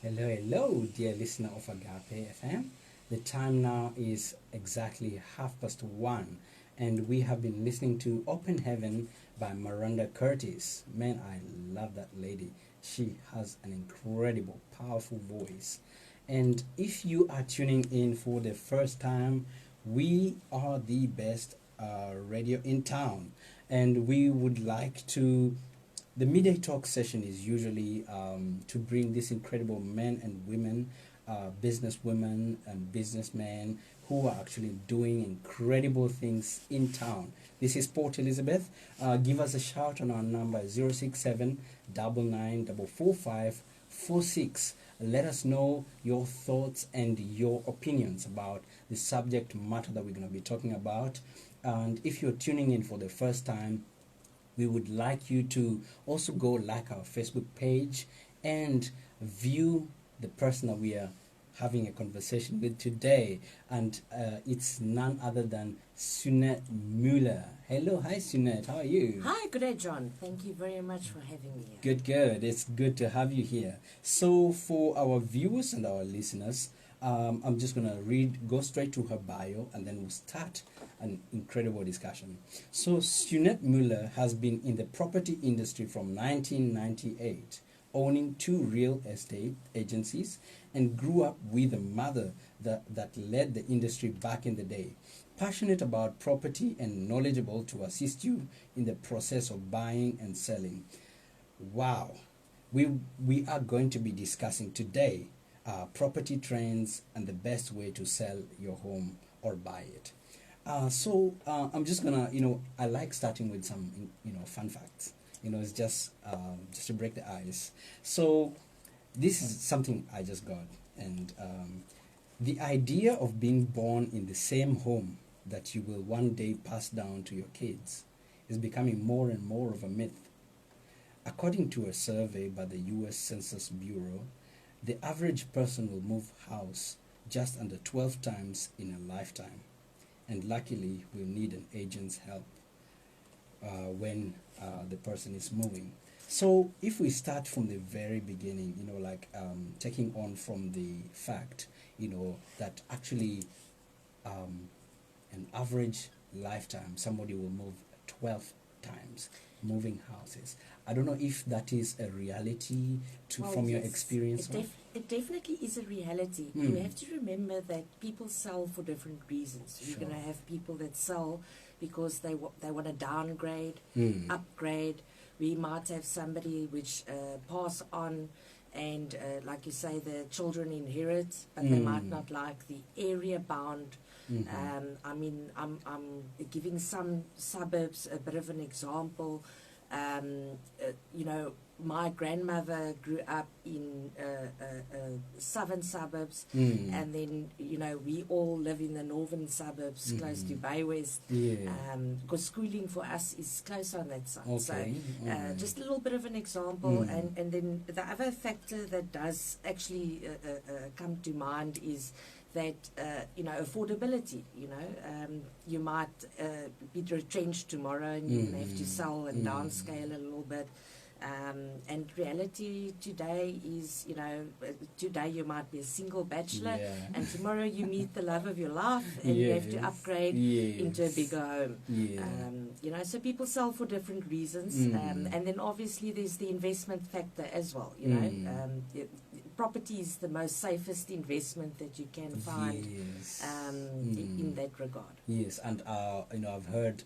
Hello, hello, dear listener of Agape FM. The time now is exactly 1:30, and we have been listening to Open Heaven by Miranda Curtis. Man, I love that lady. She has an incredible, powerful voice. And if you are tuning in for the first time, we are the best radio in town, and we would like to the midday talk session is usually to bring these incredible men and women, business women and businessmen who are actually doing incredible things in town. This is Port Elizabeth. Give us a shout on our number 067 99444546. Let us know your thoughts and your opinions about the subject matter that we're going to be talking about. And if you're tuning in for the first time, we would like you to also go like our Facebook page and view the person that we are having a conversation with today. And it's none other than Sunet Muller. Hello, hi Sunet, how are you? Hi, good day, John. Thank you very much for having me here. Good, good. It's good to have you here. So, for our viewers and our listeners, I'm just gonna go straight to her bio, and then we'll start an incredible discussion. So, Sunet Muller has been in the property industry from 1998, owning two real estate agencies, and grew up with a mother that led the industry back in the day. Passionate about property and knowledgeable to assist you in the process of buying and selling. Wow. We are going to be discussing today property trends and the best way to sell your home or buy it. I'm just gonna, I like starting with some, fun facts. It's just to break the ice. So, this is something I just got, and the idea of being born in the same home that you will one day pass down to your kids is becoming more and more of a myth. According to a survey by the US Census Bureau, the average person will move house just under 12 times in a lifetime, and luckily will need an agent's help when the person is moving. So if we start from the very beginning, taking on from the fact, that actually an average lifetime, somebody will move 12 times, moving houses. I don't know if that is a reality from your Yes, experience. it definitely is a reality. Mm. You have to remember that people sell for different reasons. You're Sure. going to have people that sell because they want to downgrade, upgrade. We might have somebody which pass on, and like you say, the children inherit, but they might not like the area bound. I'm giving some suburbs a bit of an example. My grandmother grew up in southern suburbs, and then, we all live in the northern suburbs close to Bay West, Yeah. because schooling for us is close on that side. Okay. So just a little bit of an example, and then the other factor that does actually come to mind is that affordability. You might be retrenched tomorrow, and you have to sell and downscale a little bit. And reality today is, today you might be a single bachelor, Yeah. and tomorrow you meet the love of your life, and you have to upgrade into a bigger home. Yeah. So people sell for different reasons, and then obviously there's the investment factor as well. Property is the most safest investment that you can find. Yes. In that regard. Yes, and I've heard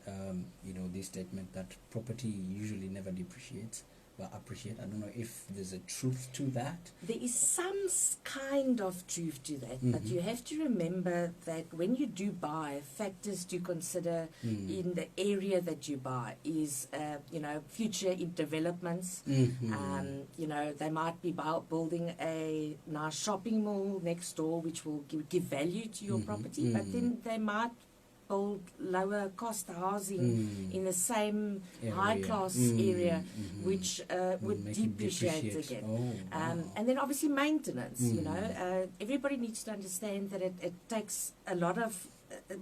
this statement that property usually never depreciates but appreciate. I don't know if there's a truth to that. There is some kind of truth to that, but you have to remember that when you do buy, factors to consider in the area that you buy is, future developments. They might be building a nice shopping mall next door, which will give value to your property, but then they might build lower cost housing in the same high class area, which would depreciate again. Oh, wow. And then obviously maintenance. Everybody needs to understand that it takes a lot of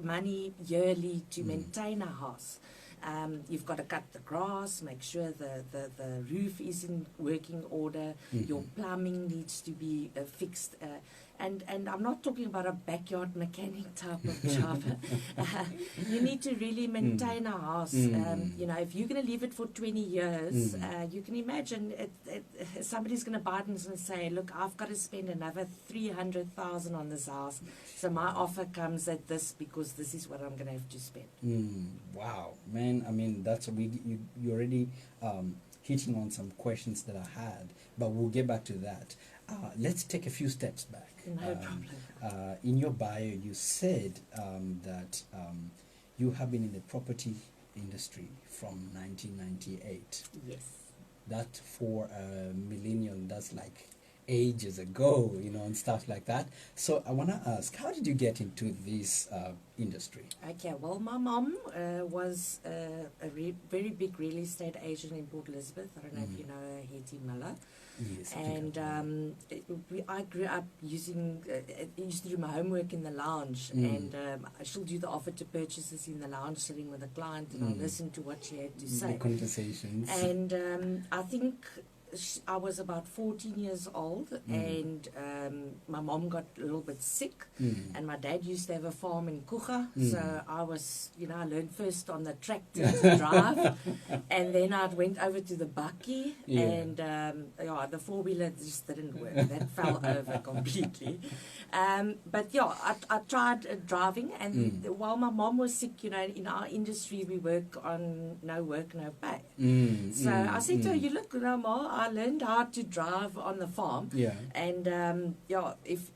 money yearly to maintain a house. You've got to cut the grass, make sure the roof is in working order, your plumbing needs to be fixed. And I'm not talking about a backyard mechanic type of job. You need to really maintain a house. You know, if you're going to leave it for 20 years, you can imagine somebody's going to buy it and say, look, I've got to spend another 300,000 on this house. So my offer comes at this because this is what I'm going to have to spend. Wow, man. I mean, that's you already hitting on some questions that I had, but we'll get back to that. Let's take a few steps back. No problem. In your bio, you said that you have been in the property industry from 1998. Yes. That for a millennial, that's like ages ago, you know, and stuff like that. So I want to ask, how did you get into this industry? Okay, well, my mom was a very big real estate agent in Port Elizabeth. I don't know if you know her, Sunet Muller. Yes. And I grew up used to do my homework in the lounge, and I still do the offer to purchases in the lounge, sitting with a client, and I listen to what she had to say. The conversations. And I think I was about 14 years old, and my mom got a little bit sick, and my dad used to have a farm in Kucha, so I was, you know, I learned first on the tractor to drive, and then I went over to the bakkie, and the four-wheeler just didn't work. That fell over completely. But yeah, I tried driving, and while my mom was sick, you know, in our industry we work on no work, no pay. So I said to her, you look, Ma, I learned how to drive on the farm, and if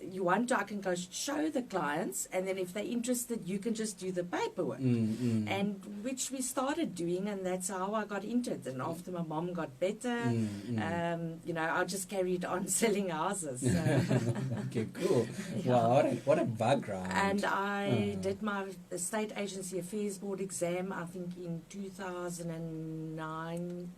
you want to, I can go show the clients, and then if they're interested, you can just do the paperwork, and which we started doing, and that's how I got into it. And after my mom got better, you know, I just carried on selling houses. So. Okay, cool. Wow, what a background. And I did my estate agency affairs board exam, I think in 2009.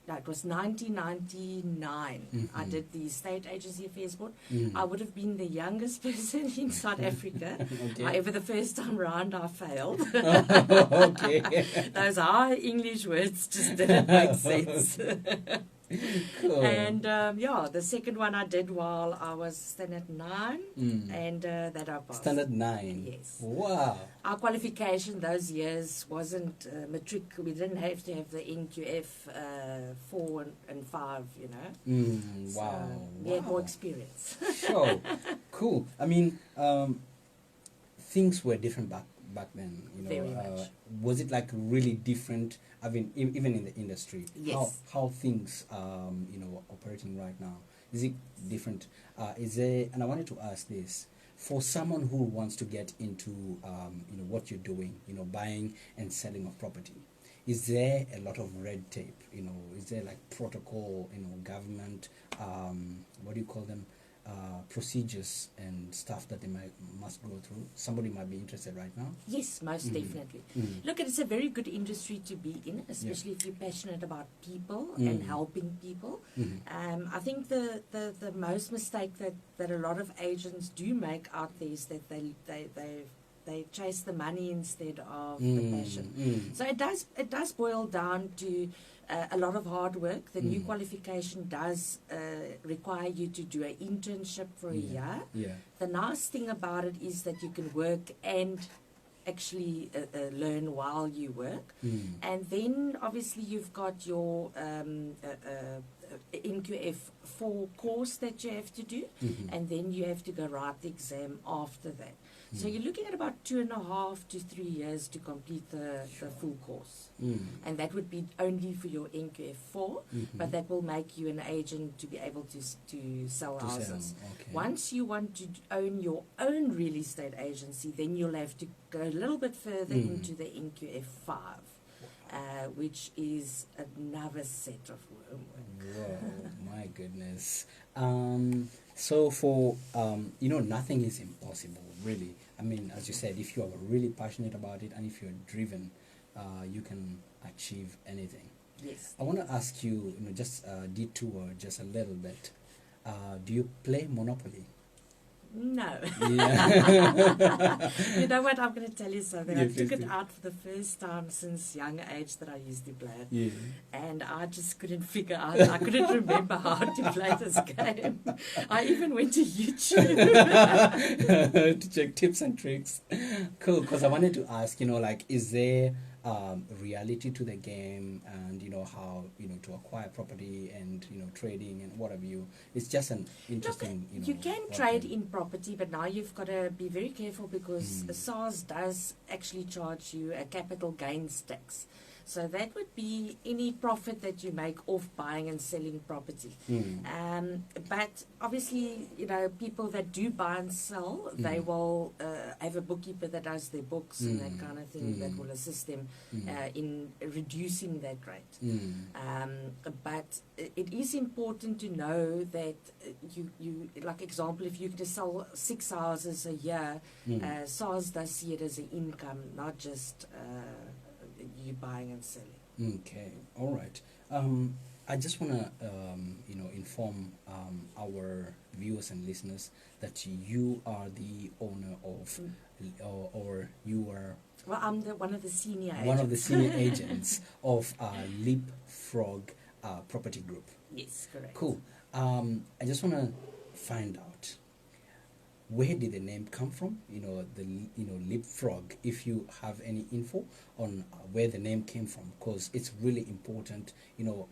No, it was 1999. I did the estate agency affairs board. I would have been the youngest person in South Africa. However, the first time round I failed. Okay. Those high English words just didn't make sense. Cool. And the second one I did while I was standard 9, and that I passed. Standard 9? Yes. Wow. Our qualification those years wasn't matric. We didn't have to have the NQF 4 and 5, you know. Wow. So we had more experience. Sure. Cool. I mean, things were different back then, you know. Very much. Was it like really different? I mean, even in the industry, yes. how things you know, operating right now, is it different? Is there? And I wanted to ask this for someone who wants to get into you know, what you're doing, you know, buying and selling of property. Is there a lot of red tape? You know, is there like protocol? You know, government. What do you call them? Procedures and stuff that they must go through. Somebody might be interested right now. Yes, most definitely. Look, it's a very good industry to be in, especially if you're passionate about people and helping people. I think the most mistake that a lot of agents do make out there is that they chase the money instead of the passion. So it does boil down to a lot of hard work. The new qualification does require you to do an internship for a year. The nice thing about it is that you can work and actually learn while you work. And then obviously you've got your NQF 4 course that you have to do, and then you have to go write the exam after that. So you're looking at about 2.5 to 3 years to complete the full course. And that would be only for your NQF 4, but that will make you an agent to be able to sell houses. Okay. Once you want to own your own real estate agency, then you'll have to go a little bit further into the NQF 5. Which is another set of homework. Whoa, my goodness. So for, you know, nothing is impossible, really. I mean, as you said, if you are really passionate about it and if you're driven, you can achieve anything. Yes. I want to ask you, you know, just detour just a little bit. Do you play Monopoly? No. Yeah. You know what? I'm going to tell you something. Yeah, I took please it do. out for the first time since young age that I used to play it. Yeah. And I just couldn't figure out, I couldn't remember how to play this game. I even went to YouTube. To check tips and tricks. Cool, because I wanted to ask, like, is there reality to the game, and how to acquire property and trading and what have you? It's just an interesting. Look, you can trade in property, but now you've got to be very careful because SARS does actually charge you a capital gains tax. So that would be any profit that you make off buying and selling property. But obviously, people that do buy and sell, they will have a bookkeeper that does their books and that kind of thing that will assist them in reducing that rate. But it is important to know that you like example, if you can sell 6 houses a year, SARS does see it as an income, not just you buying and selling. Okay, all right. I just want to, inform our viewers and listeners that you are the owner of, or you are Well, I'm one of the senior agents. one of the senior agents of Leapfrog Property Group. Yes, correct. Cool. I just want to find out, where did the name come from? Leapfrog. If you have any info on where the name came from, because it's really important.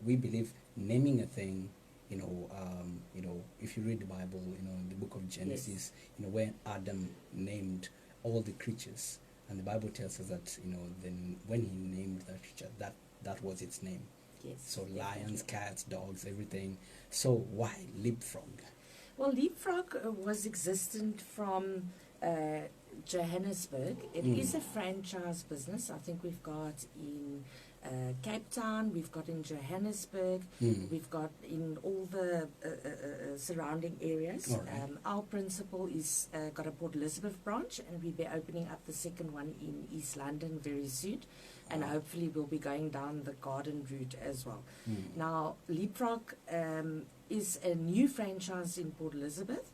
We believe naming a thing. If you read the Bible, in the book of Genesis, when Adam named all the creatures, and the Bible tells us that then when he named that creature, that was its name. Yes. So lions, cats, dogs, everything. So why Leapfrog? Well, Leapfrog was existent from Johannesburg. It is a franchise business. I think we've got in Cape Town, we've got in Johannesburg, we've got in all the surrounding areas. All right. Our principal is got a Port Elizabeth branch, and we'll be opening up the second one in East London very soon. And hopefully we'll be going down the garden route as well. Now, Leapfrog is a new franchise in Port Elizabeth.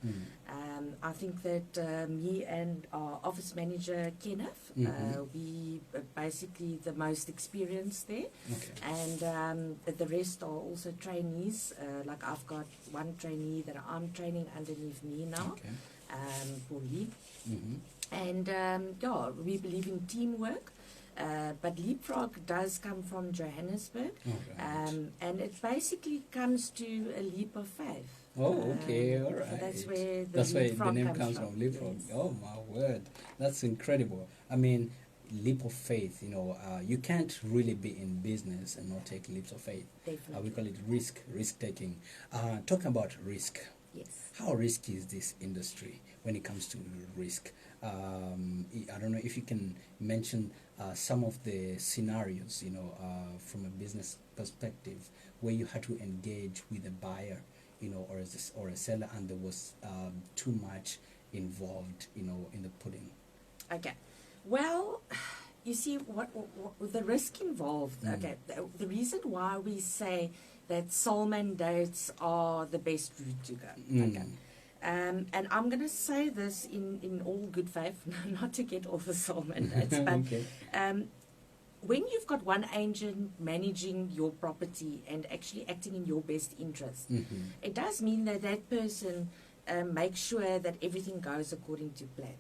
I think that me and our office manager, Kenneth, we are basically the most experienced there. Okay. And the rest are also trainees. Like I've got one trainee that I'm training underneath me now, Okay. for Leap. And we believe in teamwork. But Leapfrog does come from Johannesburg, and it basically comes to a leap of faith. Oh, okay, all right. So that's where the name comes from, Leapfrog. Yes. Oh, my word. That's incredible. I mean, leap of faith, you can't really be in business and not take leaps of faith. Definitely. We call it risk-taking. Talking about risk, Yes. how risky is this industry when it comes to risk? I don't know if you can mention some of the scenarios, from a business perspective, where you had to engage with a buyer, or a seller, and there was too much involved, in the pudding. Okay. Well, you see, what the risk involved. Okay, the reason why we say that sole mandates are the best route to go. Okay. And I'm going to say this in all good faith, not to get off the sole mandates, but Okay. when you've got one agent managing your property and actually acting in your best interest, it does mean that that person makes sure that everything goes according to plan.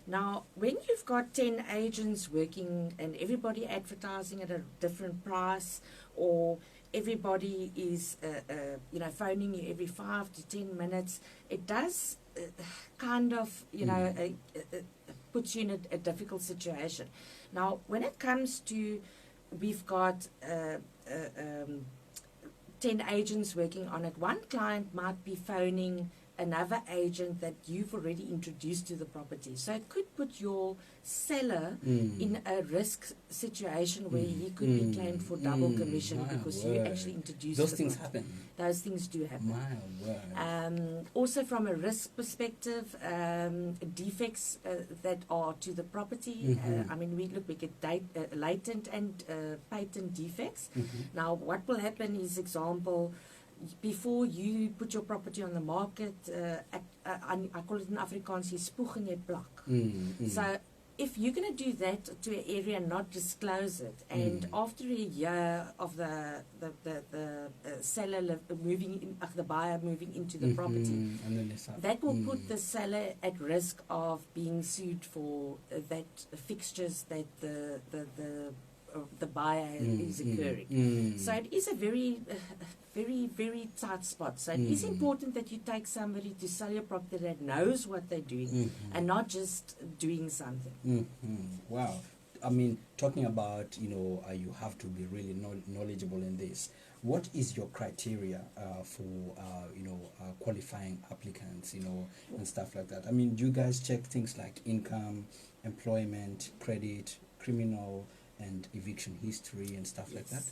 Now, when you've got 10 agents working and everybody advertising at a different price, or everybody is phoning you every 5 to 10 minutes, it does kind of puts you in a difficult situation. Now, when it comes to, we've got 10 agents working on it, one client might be phoning another agent that you've already introduced to the property. So it could put your seller in a risk situation where he could be claimed for double commission because you actually introduced those the things property. happen. Those things do happen. My word. Also from a risk perspective, defects that are to the property. We get latent and patent defects. Now, what will happen is, example, before you put your property on the market, I call it in Afrikaans, jy spoeg en jy plak. So if you're going to do that to an area and not disclose it, and after a year of the seller the buyer moving into the property, that will put the seller at risk of being sued for that fixtures that the buyer is occurring. So it is a very, very tight spot. So it is important that you take somebody to sell your property that knows what they're doing and not just doing something. Wow. I mean, talking about, you have to be really knowledgeable in this. What is your criteria for, qualifying applicants, and stuff like that? I mean, do you guys check things like income, employment, credit, criminal, and eviction history and stuff like that?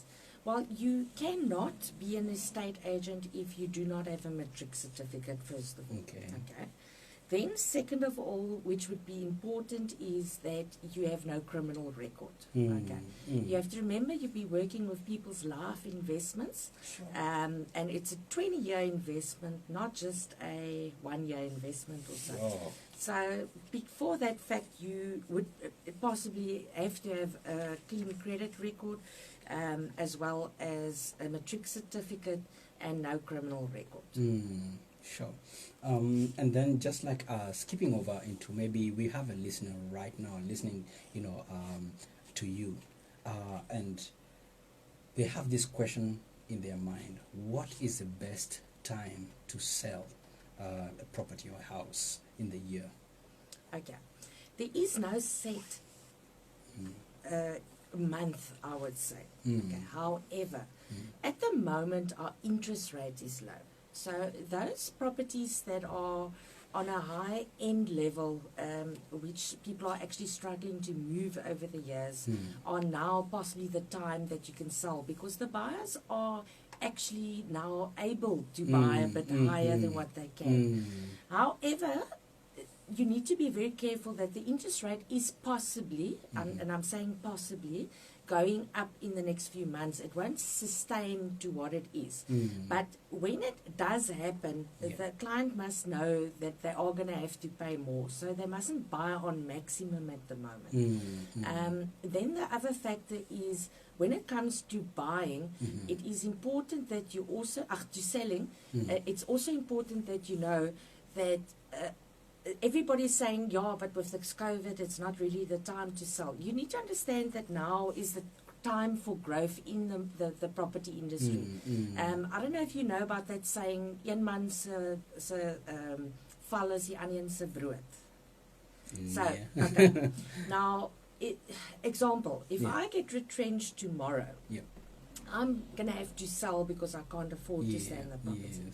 Well, you cannot be an estate agent if you do not have a matric certificate, first of all. Okay. Then, second of all, which would be important, is that you have no criminal record. You have to remember you'll be working with people's life investments, and it's a 20-year investment, not just a 1-year investment or so. Oh. So, before that fact, you would possibly have to have a clean credit record, as well as a matric certificate and no criminal record. Sure. And then just like skipping over into, maybe we have a listener right now listening, to you, and they have this question in their mind: what is the best time to sell a property or house in the year? Okay. There is no set month, I would say. Okay. However, at the moment, our interest rate is low. So those properties that are on a high-end level, which people are actually struggling to move over the years, are now possibly the time that you can sell, because the buyers are actually now able to buy a bit higher than what they can. However, you need to be very careful that the interest rate is possibly, and I'm saying possibly, going up in the next few months. It won't sustain to what it is. But when it does happen, the client must know that they are going to have to pay more. So they mustn't buy on maximum at the moment. Then the other factor is, when it comes to buying, it is important that you also, to selling, it's also important that you know that everybody's saying, but with this COVID, it's not really the time to sell. You need to understand that now is the time for growth in the property industry. I don't know if you know about that saying, een man se val is die ander se brood. So, okay. Now, example, if I get retrenched tomorrow, I'm going to have to sell because I can't afford to stay in the property.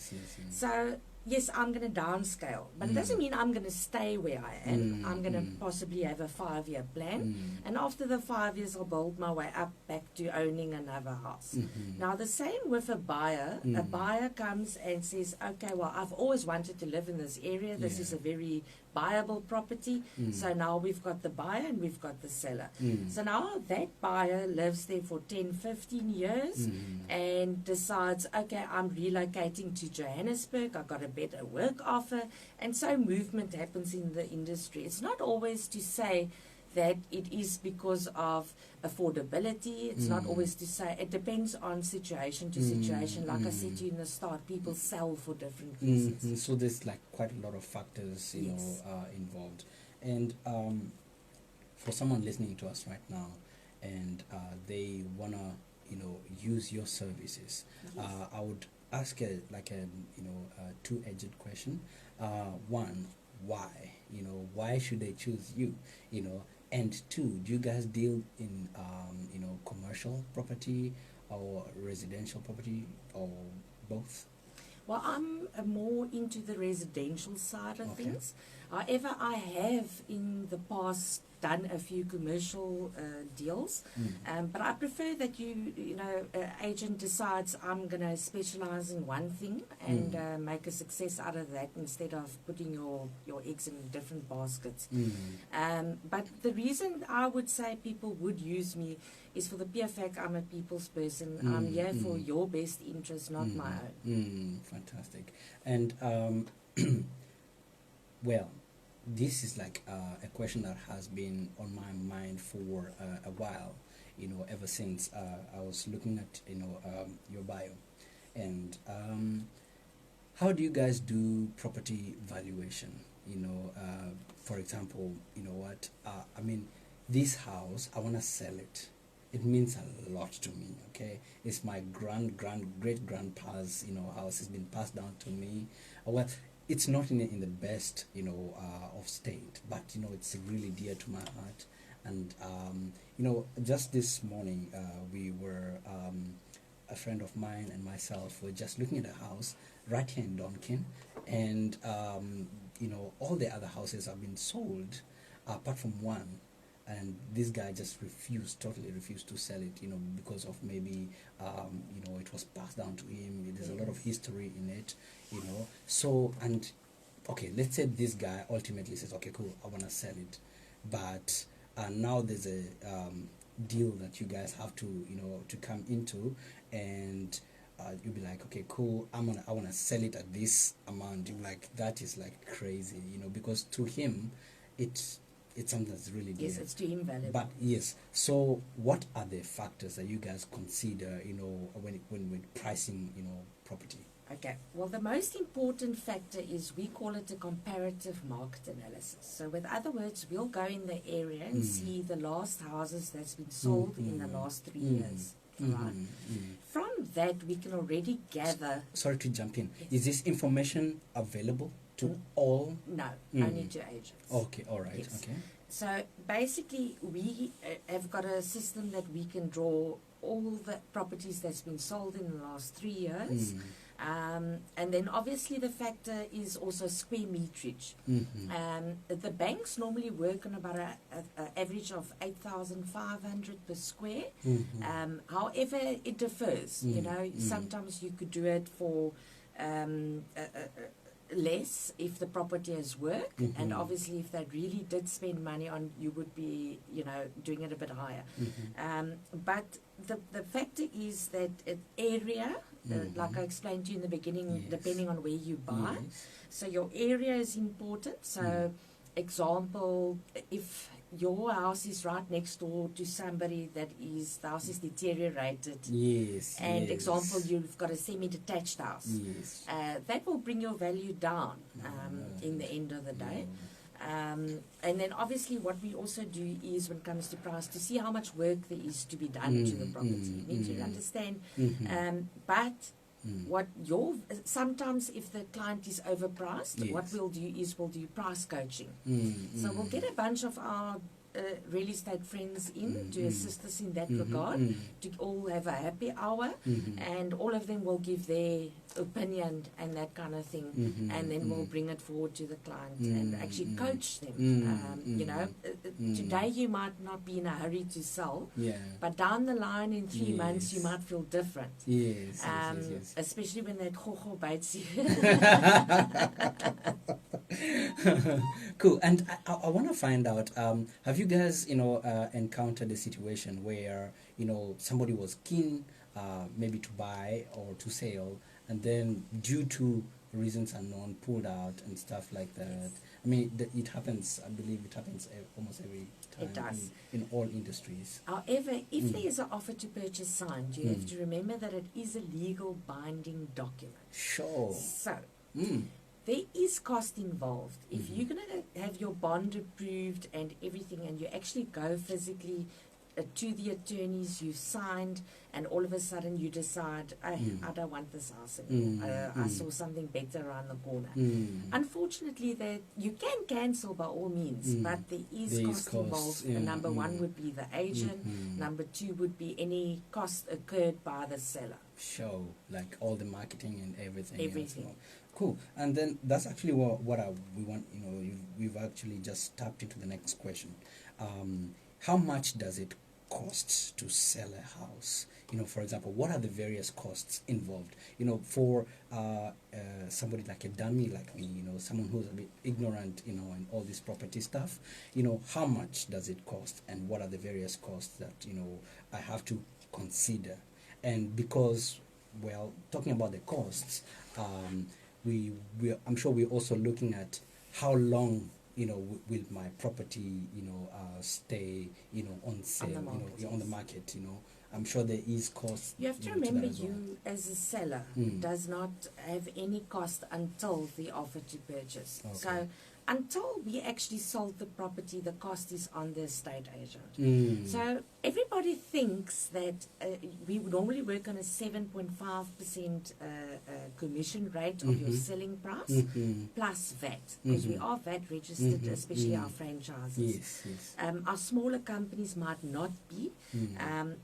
So, yes, I'm going to downscale, but it doesn't mean I'm going to stay where I am. I'm going to possibly have a 5-year plan, and after the 5 years, I'll build my way up back to owning another house. Now, the same with a buyer. A buyer comes and says, okay, well, I've always wanted to live in this area. This is a very buyable property. So now we've got the buyer and we've got the seller. So now that buyer lives there for 10, 15 years and decides, okay, I'm relocating to Johannesburg. I've got a better work offer. And so movement happens in the industry. It's not always to say that it is because of affordability. It's not always to say, it depends on situation to situation. Like I said to you in the start, people sell for different reasons. So there's like quite a lot of factors, involved. And for someone listening to us right now, and they wanna, use your services, I would ask a two-edged question. One, why? Why should they choose you? And two, do you guys deal in commercial property or residential property, or both? Well, I'm more into the residential side of things. However, I have in the past done a few commercial deals, but I prefer that agent decides I'm going to specialize in one thing and make a success out of that instead of putting your eggs in different baskets. But the reason I would say people would use me is for the pure fact I'm a people's person. I'm here for your best interest, not my own. Fantastic. And well, this is like a question that has been on my mind for a while, ever since I was looking at, your bio. And how do you guys do property valuation? For example, this house, I want to sell it. It means a lot to me, okay? It's my great-grandpa's, house. It's been passed down to me. Well, it's not in the best, of state, but, it's really dear to my heart. And, just this morning, we were, a friend of mine and myself were just looking at a house right here in Donkin. And, all the other houses have been sold, apart from one. And this guy just totally refused to sell it, because of maybe, it was passed down to him. There's a lot of history in it, So, and, okay, let's say this guy ultimately says, okay, cool, I want to sell it. But now there's a deal that you guys have to, to come into, and you'll be like, okay, cool, I want to sell it at this amount. You're like, that is like crazy, because to him, it's something that's really dear. Yes, it's to him valuable. But yes, so what are the factors that you guys consider, when pricing, property? Okay, well, the most important factor is we call it a comparative market analysis. So with other words, we'll go in the area and see the last houses that's been sold in the last 3 years. Right. From that, we can already gather... Sorry to jump in. Yes. Is this information available to all? No, only to agents. Okay, all right, Yes. okay. So basically, we have got a system that we can draw all the properties that's been sold in the last 3 years. And then obviously the factor is also square meterage. The banks normally work on about an average of 8,500 per square. However, it differs. Sometimes you could do it for less if the property has work, and obviously if they really did spend money on, you would be doing it a bit higher. But the factor is that area, like I explained to you in the beginning, depending on where you buy. So your area is important. So example, if your house is right next door to somebody the house is deteriorated. And example, you've got a semi-detached house. That will bring your value down in the end of the day. And then obviously what we also do is when it comes to price, to see how much work there is to be done to the property. You need to understand. But sometimes if the client is overpriced, what we'll do is we'll do price coaching. So we'll get a bunch of our real estate friends in to assist us in that regard, to all have a happy hour, and all of them will give their opinion and that kind of thing, and then we'll bring it forward to the client and actually coach them. Today you might not be in a hurry to sell, but down the line in 3 months you might feel different. Especially when that ho bites you. Cool. And I want to find out, have you guys, encountered a situation where, somebody was keen, maybe to buy or to sell, and then due to reasons unknown, pulled out and stuff like that? Yes. I mean, it happens, I believe it happens almost every time. It does. In all industries. However, if there is an offer to purchase signed, you have to remember that it is a legal binding document. Sure. So, there is cost involved. If you're going to have your bond approved and everything, and you actually go physically to the attorneys, you've signed, and all of a sudden you decide, I don't want this house anymore. I saw something better around the corner. Unfortunately, that you can cancel by all means, but there is cost involved. Number one would be the agent. Number two would be any cost incurred by the seller. Sure, like all the marketing and everything. Everything. Well. Cool. And then that's actually what we want. We've actually just tapped into the next question. how much does it cost to sell a house? For example, what are the various costs involved? For somebody like a dummy like me, someone who's a bit ignorant, and all this property stuff, how much does it cost, and what are the various costs that, I have to consider? And because, well, talking about the costs, I'm sure we're also looking at how long will my property stay on sale, on the market. I'm sure there is cost. You have to to remember, that as well. you as a seller does not have any cost until the offer to purchase. Okay. So until we actually sold the property, the cost is on the estate agent. So everybody thinks that we would normally work on a 7.5% commission rate of your selling price plus VAT, because we are VAT registered, especially our franchises. Yes. Our smaller companies might not be,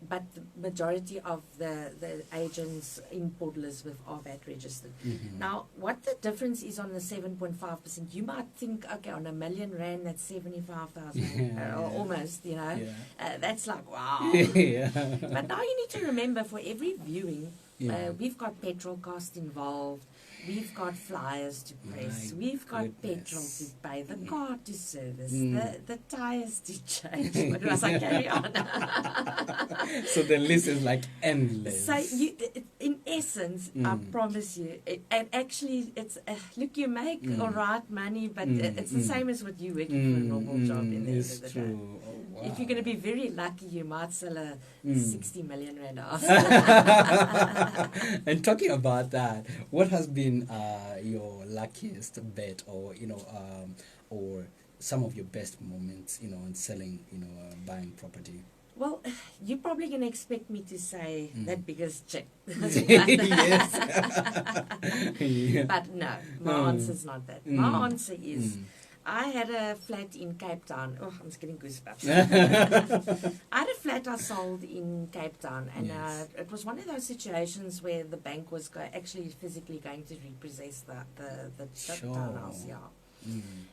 but the majority of the agents in Port Elizabeth are VAT registered. Now, what the difference is on the 7.5%, you might think, okay, on R1 million, that's 75,000, almost, that's like, wow. But now you need to remember, for every viewing, we've got petrol cost involved. We've got flyers to press. We've got petrol to pay, the car to service, the tires to change. What was I carry on? So the list is like endless. So in essence, I promise you, and actually, it's look, you make all right money, but it's the same as what you working for a normal job in the end of the day. Oh, wow. If you're going to be very lucky, you might sell a 60 million rand house. And talking about that, what has been your luckiest bet, or or some of your best moments, in selling, buying property? Well, you're probably going to expect me to say that biggest check. Yes. But no, my answer's not that. My answer is, I had a flat in Cape Town. Oh, I'm just getting goosebumps. I had a flat I sold in Cape Town, and it was one of those situations where the bank was actually physically going to repossess the townhouse. Yeah.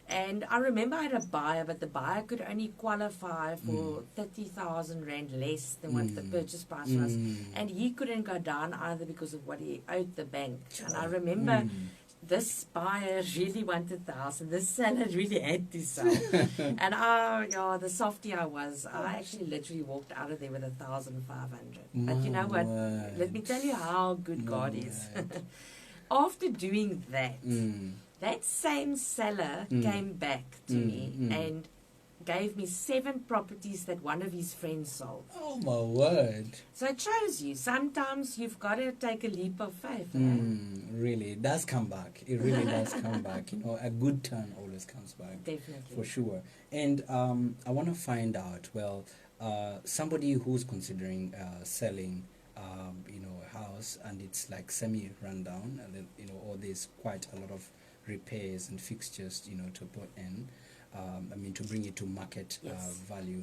And I remember I had a buyer, but the buyer could only qualify for 30,000 rand less than what the purchase price was, and he couldn't go down either because of what he owed the bank. And I remember this buyer really wanted the house, and this seller really had to sell. And the softie I was, I actually literally walked out of there with 1,500. But you know what? Let me tell you how good God is. After doing that, that same seller came back to me and gave me 7 properties that one of his friends sold. Oh my word. So it shows you, sometimes you've got to take a leap of faith. Really, it does come back. It really does come back. A good turn always comes back. Definitely. For sure. And I want to find out, somebody who's considering selling a house, and it's like semi-rundown, and then, or there's quite a lot of repairs and fixtures, to put in, to bring it to market value.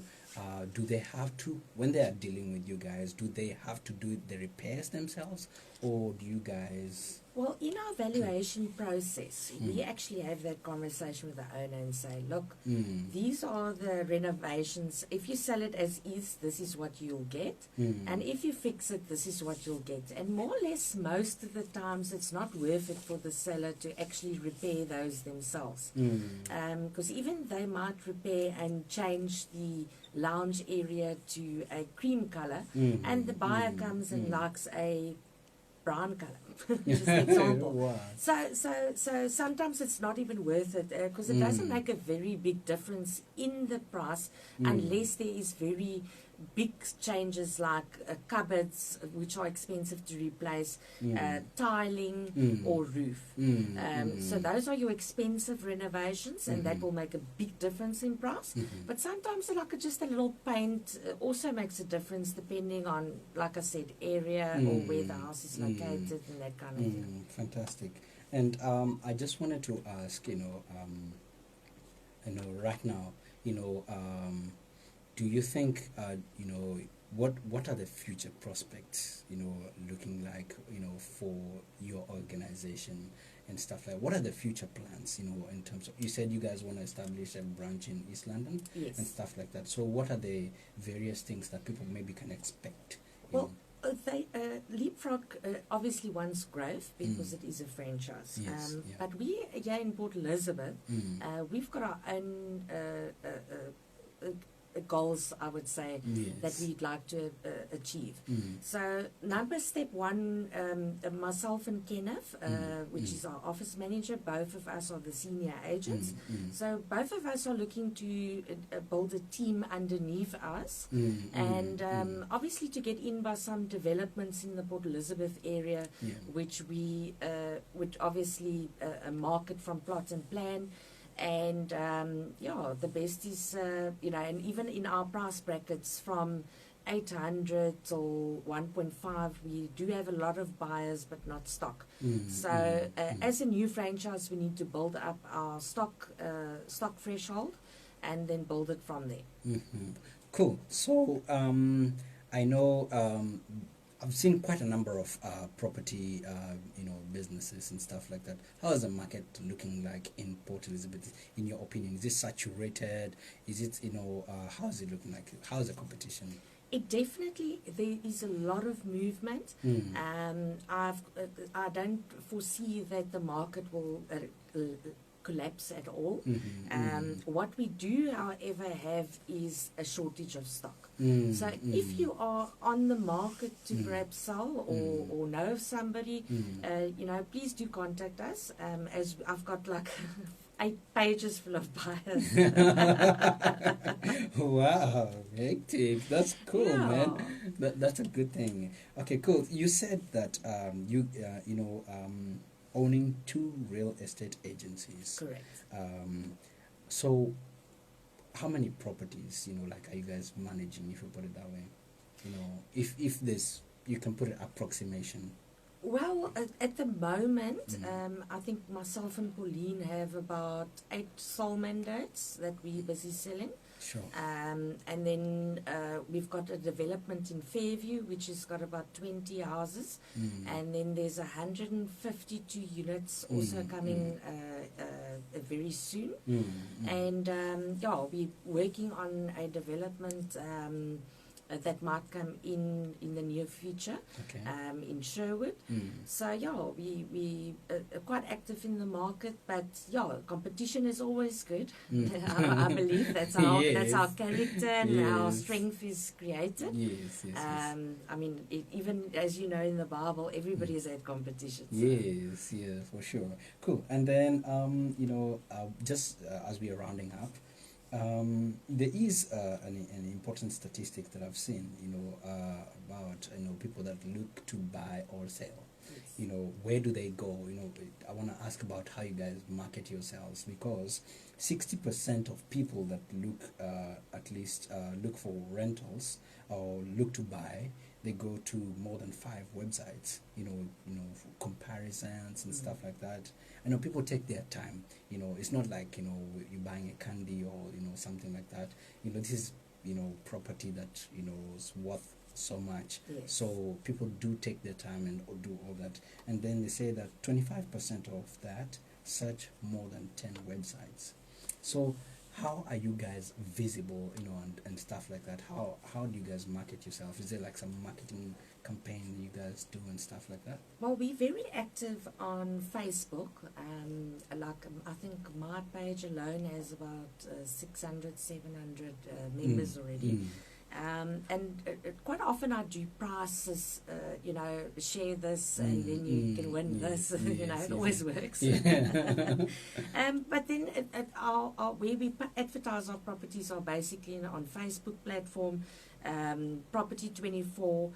Do they have to, when they are dealing with you guys, do they have to do the repairs themselves, or do you guys... Well, in our valuation process, we actually have that conversation with the owner and say, look, these are the renovations. If you sell it as is, this is what you'll get. And if you fix it, this is what you'll get. And more or less, most of the times, it's not worth it for the seller to actually repair those themselves. Because even they might repair and change the lounge area to a cream color, and the buyer comes and likes a brown color. Just an example. Wow. So sometimes it's not even worth it, because it doesn't make a very big difference in the price unless there is very big changes like cupboards, which are expensive to replace, tiling or roof. So those are your expensive renovations, and that will make a big difference in price. But sometimes just a little paint also makes a difference, depending on, like I said, area or where the house is located and that kind of thing. Fantastic. And I just wanted to ask, right now, do you think, what are the future prospects, looking like, for your organization? and stuff like. What are the future plans? In terms of, you said you guys want to establish a branch in East London, Yes. and stuff like that. So what are the various things that people maybe can expect? Well, Leapfrog obviously wants growth because it is a franchise. Yes, But we here in Port Elizabeth, we've got our own goals, I would say, that we'd like to achieve. So, step one, myself and Kenneth, which is our office manager, both of us are the senior agents. So, both of us are looking to build a team underneath us, and obviously to get in by some developments in the Port Elizabeth area, which we would obviously market from plot and plan. And the best is, and even in our price brackets from 800 or 1.5, we do have a lot of buyers but not stock. So as a new franchise, we need to build up our stock threshold and then build it from there. Cool. So I know I've seen quite a number of property, businesses and stuff like that. How is the market looking like in Port Elizabeth, in your opinion? Is it saturated? Is it, how is it looking like? How is the competition? It definitely, there is a lot of movement. I don't foresee that the market will collapse at all. What we do, however, have is a shortage of stock. So if you are on the market to perhaps sell or know of somebody, please do contact us, as I've got like 8 pages full of buyers. Wow, hectic. That's cool, man. That's a good thing. Okay, cool. You said that owning 2 real estate agencies. Correct. So how many properties, are you guys managing, if you put it that way? If there's, you can put an approximation. Well, at the moment, I think myself and Pauline have about 8 sole mandates that we're busy selling. Sure. And then we've got a development in Fairview, which has got about 20 houses. And then there's 152 units also coming very soon. And we're working on a development that might come in the near future, in Sherwood. So we are quite active in the market, but competition is always good. I believe that's our character and our strength is created. Yes. I mean, even as you know in the Bible, everybody has had competition. So. Yes, for sure. Cool. And then just as we are rounding up, there is an important statistic that I've seen, about people that look to buy or sell. Yes. Where do they go? I want to ask about how you guys market yourselves, because 60% of people that look look for rentals or look to buy, they go to more than 5 websites, for comparisons and stuff like that. I know people take their time. It's not like, you're buying a candy or, something like that. This is, property that, is worth so much. Yes. So people do take their time and do all that. And then they say that 25% of that search more than 10 websites. So how are you guys visible, and stuff like that? How do you guys market yourself? Is there like some marketing campaign you guys do and stuff like that? Well, we're very active on Facebook. I think my page alone has about 600, 700 members already. And quite often I do prices, share this and then you can win this. It always works. Yeah. But then where we advertise our properties are basically on Facebook platform, Property 24,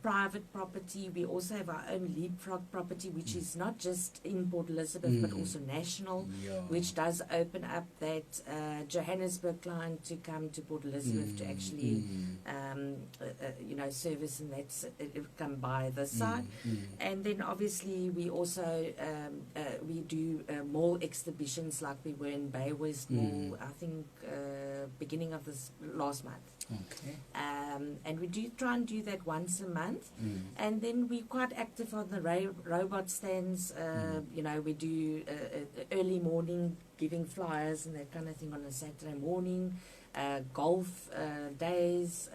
private property. We also have our own Leapfrog property, which is not just in Port Elizabeth but also national, which does open up that Johannesburg client to come to Port Elizabeth to actually service, and that's come by this side. And then obviously we also we do mall exhibitions, like we were in Bay West Mall, I think beginning of this last month. Okay. And we do try and do that once a month. And then we're quite active on the robot stands. You know, we do early morning giving flyers and that kind of thing on a Saturday morning. Golf days.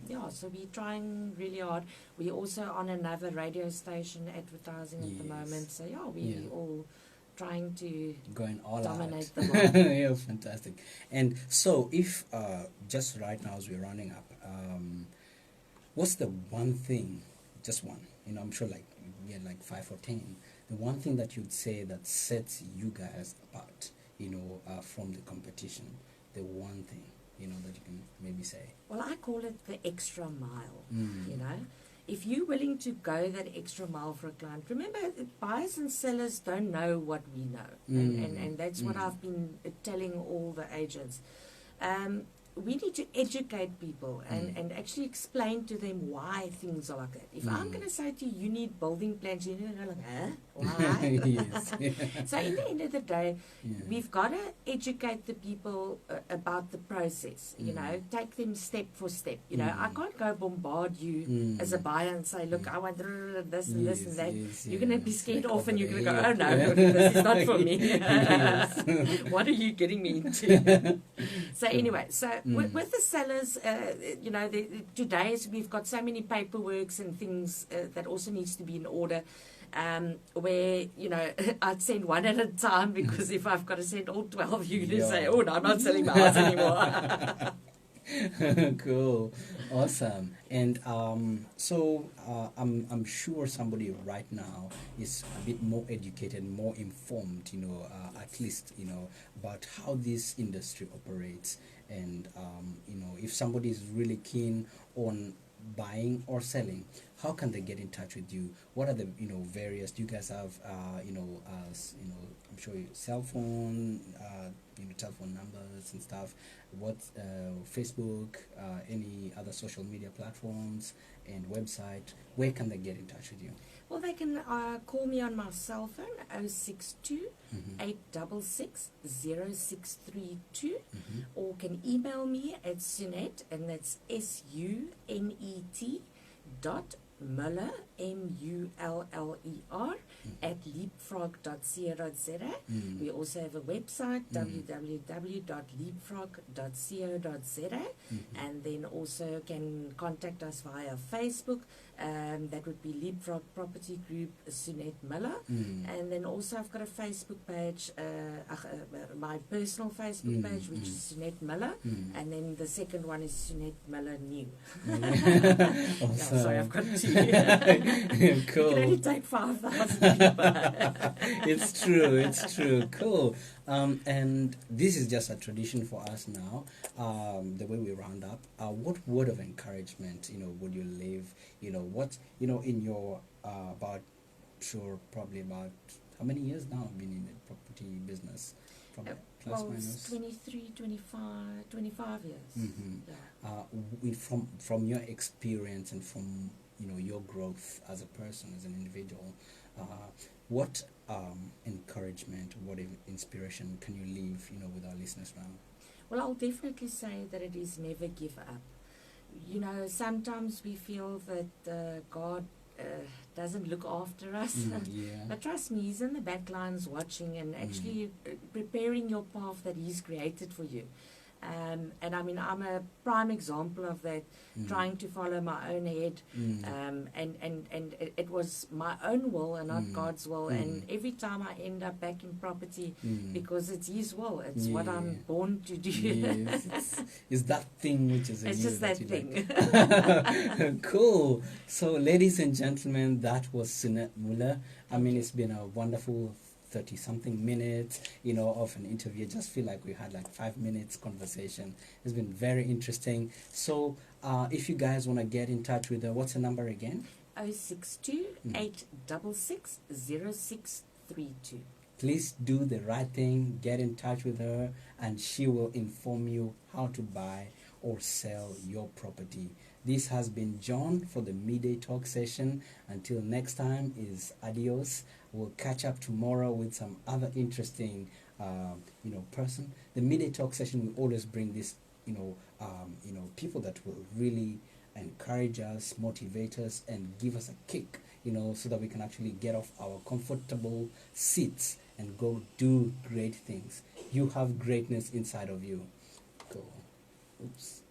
Yeah, so we're trying really hard. We're also on another radio station advertising at the moment. So yeah, we all trying to going all dominate out. the market. Yeah, fantastic. And so if just right now as we're rounding up, what's the one thing, just one, you know, I'm sure like we had like 5 or 10, the one thing that you'd say that sets you guys apart, you know, from the competition, the one thing, you know, that you can maybe say? Well, I call it the extra mile, you know. If you're willing to go that extra mile for a client, remember, buyers and sellers don't know what we know. And that's what I've been telling all the agents. We need to educate people and actually explain to them why things are like that. If I'm going to say to you, you need building plans, you're going to go like, huh? Why? Yes. So in the end of the day, we've got to educate the people about the process, you know, take them step for step. You know, I can't go bombard you as a buyer and say, look, I want this and this and that. You're going to be scared off and you're going to go, oh no, this is not for me. What are you getting me into? So anyway, so with the sellers, you know, today's we've got so many paperworks and things that also needs to be in order. Where, you know, I'd send one at a time, because if I've got to send all 12, you're going to say, oh, no, I'm not selling my house anymore. Cool. Awesome. And so I'm sure somebody right now is a bit more educated, more informed, you know, at least, you know, about how this industry operates. And, you know, if somebody is really keen on buying or selling, how can they get in touch with you? What are the, you know, various, do you guys have, you know, I'm sure cell phone, you know, telephone numbers and stuff, what, Facebook, any other social media platforms and website, where can they get in touch with you? Well, they can call me on my cell phone, 062 866 0632, or can email me at Sunet, and that's SUNET Muller, MULLER, at leapfrog.co.za. We also have a website, www.leapfrog.co.za, and then also can contact us via Facebook. That would be Leapfrog Property Group Sunet Muller. And then also I've got a Facebook page, my personal Facebook page, which is Sunet Muller, and then the second one is Sunet Muller New. Awesome. Yeah, sorry, I've got two. Cool. You can only take 5,000 people. It's true. Cool. And this is just a tradition for us now, the way we round up. What word of encouragement, you know, would you leave, you know, what, you know, in your, probably about, how many years now have been in the property business? Probably plus well, minus? 23, 25 years. Yeah. From your experience and from, you know, your growth as a person, as an individual, what encouragement, what inspiration can you leave, you know, with our listeners now? Well, I'll definitely say that it is never give up. You know, sometimes we feel that God doesn't look after us. But trust me, He's in the back lines watching and actually preparing your path that He's created for you. And I mean, I'm a prime example of that, trying to follow my own head. And it was my own will and not God's will. And every time I end up back in property, because it's His will, it's what I'm born to do. It's that thing which is it's just that thing. Like. Cool. So, ladies and gentlemen, that was Sunet Muller. I mean, it's been a wonderful 30-something minutes, you know, of an interview. I just feel like we had like 5 minutes conversation. It's been very interesting. So if you guys want to get in touch with her, what's the number again? 062 866 0632. Please do the right thing, get in touch with her, and she will inform you how to buy or sell your property. This has been John for the Midday Talk session. Until next time, is adios. We'll catch up tomorrow with some other interesting, you know, person. The Midday Talk session will always bring this, you know, people that will really encourage us, motivate us, and give us a kick, so that we can actually get off our comfortable seats and go do great things. You have greatness inside of you. Go. Oops.